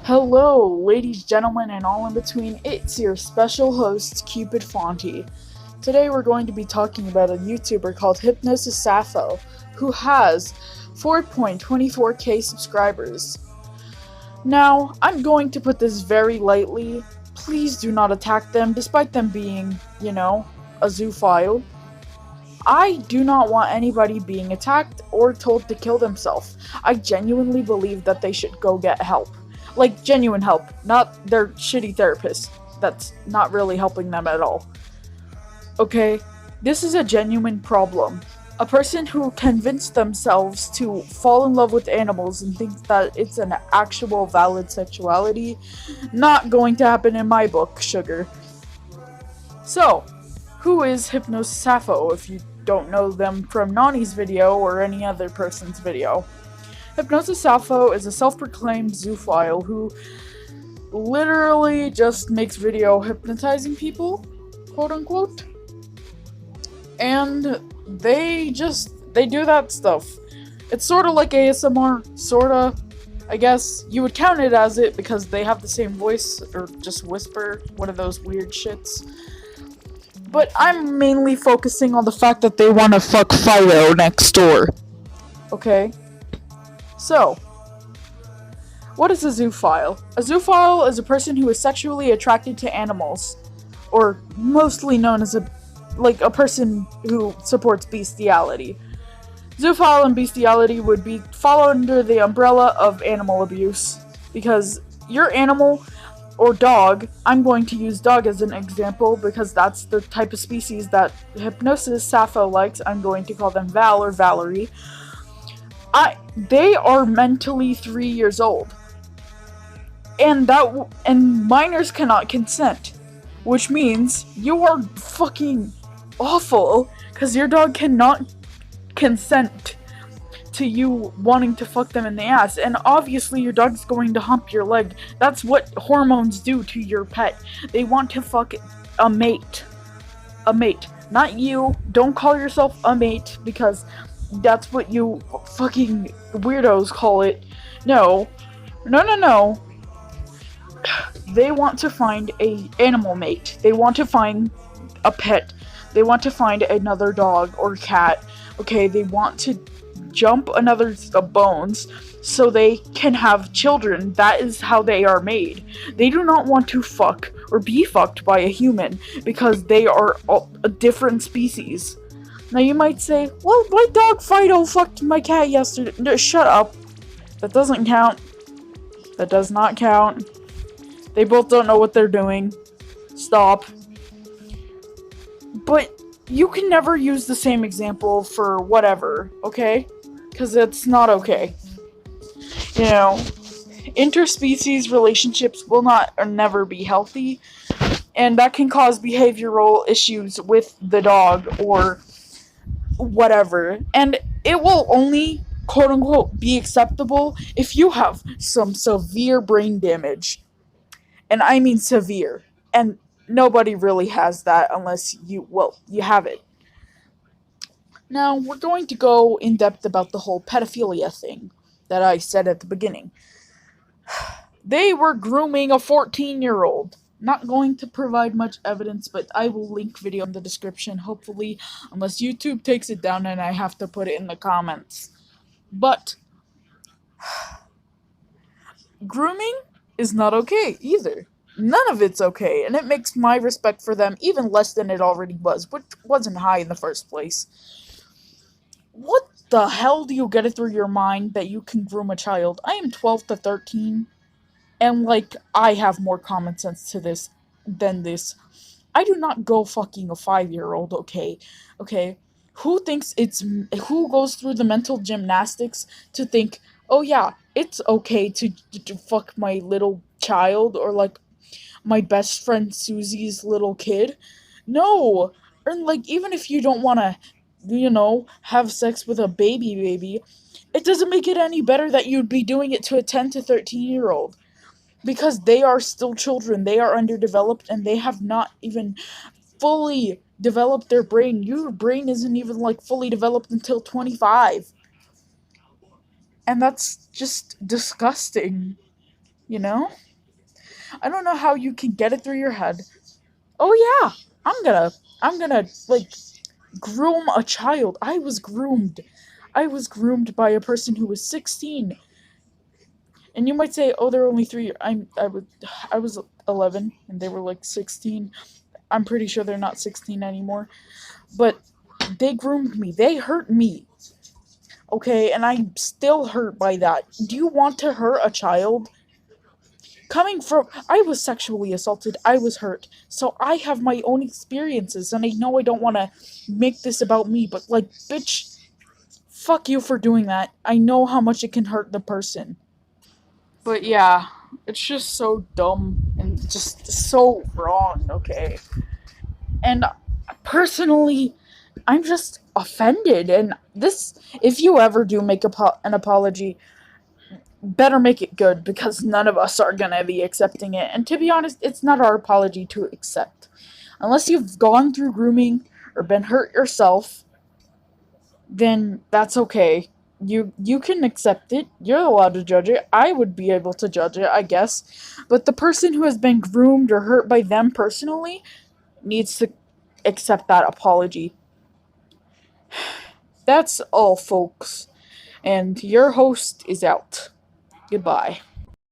Hello, ladies, gentlemen, and all in between. It's your special host, Cupid Fonty. Today we're going to be talking about a YouTuber called Hypnosis Sappo, who has 4.24k subscribers. Now, I'm going to put this very lightly. Please do not attack them, despite them being, a zoophile. I do not want anybody being attacked or told to kill themselves. I genuinely believe that they should go get help. Like, genuine help, not their shitty therapist. That's not really helping them at all. Okay? This is a genuine problem. A person who convinced themselves to fall in love with animals and thinks that it's an actual valid sexuality, not going to happen in my book, sugar. So, who is Hypnosis Sappo if you don't know them from Nani's video or any other person's video? Hypnosis Sappo is a self-proclaimed zoophile who literally just makes video hypnotizing people, quote unquote. And they do that stuff. It's sort of like ASMR, sorta. I guess you would count it as it because they have the same voice, or just whisper, one of those weird shits. But I'm mainly focusing on the fact that they want to fuck Fido next door. Okay? So, what is a zoophile? A zoophile is a person who is sexually attracted to animals, or mostly known as a person who supports bestiality. Zoophile and bestiality would fall under the umbrella of animal abuse, because your animal or dog, I'm going to use dog as an example because that's the type of species that Hypnosis Sappo likes. I'm going to call them Val or Valerie. They are mentally 3 years old, and minors cannot consent, which means you are fucking awful because your dog cannot consent to you wanting to fuck them in the ass, and obviously your dog's going to hump your leg. That's what hormones do to your pet. They want to fuck a mate. A mate. Not you. Don't call yourself a mate because that's what you fucking weirdos call it. No. No. They want to find a animal mate. They want to find a pet. They want to find another dog or cat. Okay, they want to jump another bones so they can have children. That is how they are made. They do not want to fuck or be fucked by a human because they are a different species. Now you might say, well, my dog Fido fucked my cat yesterday. No, shut up. That doesn't count. That does not count. They both don't know what they're doing. Stop. But you can never use the same example for whatever, okay? Because it's not okay. Interspecies relationships will not or never be healthy, and that can cause behavioral issues with the dog or whatever. And it will only, quote unquote, be acceptable if you have some severe brain damage. And I mean severe. And nobody really has that unless you have it. Now, we're going to go in depth about the whole pedophilia thing that I said at the beginning. They were grooming a 14-year-old. Not going to provide much evidence, but I will link video in the description, hopefully, unless YouTube takes it down and I have to put it in the comments. But grooming is not okay either. None of it's okay, and it makes my respect for them even less than it already was, which wasn't high in the first place. What the hell do you get it through your mind that you can groom a child? I am 12 to 13, and, I have more common sense to this than this. I do not go fucking a 5-year-old, okay? Okay? Who goes through the mental gymnastics to think, oh yeah, it's okay to fuck my little child, or, my best friend Susie's little kid? No! Or, even if you don't want to, have sex with a baby, it doesn't make it any better that you'd be doing it to a 10 to 13-year-old. Because they are still children, they are underdeveloped, and they have not even fully developed their brain. Your brain isn't even, fully developed until 25. And that's just disgusting. You know? I don't know how you can get it through your head. Oh yeah, I'm gonna like groom a child. I was groomed. I was groomed by a person who was 16. And you might say, "Oh, they're only 3 I was 11 and they were like 16." I'm pretty sure they're not 16 anymore. But they groomed me. They hurt me. Okay, and I'm still hurt by that. Do you want to hurt a child? Coming from, I was sexually assaulted, I was hurt. So I have my own experiences, and I know I don't want to make this about me, but like, bitch, fuck you for doing that. I know how much it can hurt the person. But yeah, it's just so dumb and just so wrong, okay? And personally, I'm just offended. And this, if you ever do make an apology, better make it good because none of us are gonna be accepting it. And to be honest, it's not our apology to accept. Unless you've gone through grooming or been hurt yourself, then that's okay. You can accept it. You're allowed to judge it. I would be able to judge it, I guess. But the person who has been groomed or hurt by them personally needs to accept that apology. That's all, folks. And your host is out. Goodbye.